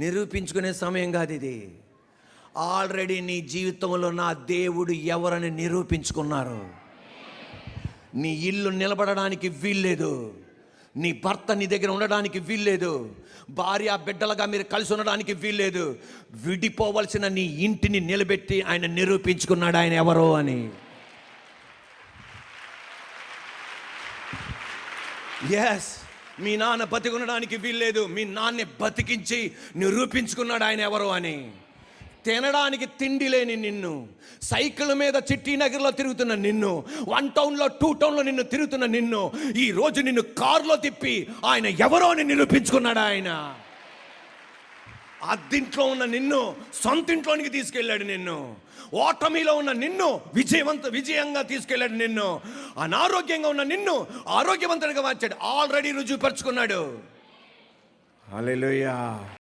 నిరూపించుకునే సమయం కాదు ఇది. ఆల్రెడీ నీ జీవితంలో నా దేవుడు ఎవరని నిరూపించుకున్నారు. నీ ఇల్లు నిలబడడానికి వీల్లేదు, నీ భర్త నీ దగ్గర ఉండడానికి వీల్లేదు, భార్య బిడ్డలుగా మీరు కలిసి ఉండడానికి వీల్లేదు. విడిపోవలసిన నీ ఇంటిని నిలబెట్టి ఆయన నిరూపించుకున్నాడు ఆయన ఎవరో అని. ఎస్, మీ నాన్న బతికి ఉండడానికి వీల్లేదు, మీ నాన్నే బతికించి నిరూపించుకున్నాడు ఆయన ఎవరో అని. తినడానికి తిండి లేని నిన్ను, సైకిల్ మీద చిట్టి నగర్లో తిరుగుతున్న నిన్ను, 1 టౌన్లో 2 టౌన్లో నిన్ను తిరుగుతున్న నిన్ను, ఈ రోజు నిన్ను కారులో తిప్పి ఆయన ఎవరో అని నిరూపించుకున్నాడు ఆయన. అద్దింట్లో ఉన్న నిన్ను సొంతింట్లోనికి తీసుకెళ్ళాడు నిన్ను. ఓటమిలో ఉన్న నిన్ను విజయంగా తీసుకెళ్ళాడు నిన్ను. అనారోగ్యంగా ఉన్న నిన్ను ఆరోగ్యవంతుడిగా మార్చాడు. ఆల్రెడీ రుజువుపరుచుకున్నాడు. హల్లెలూయా.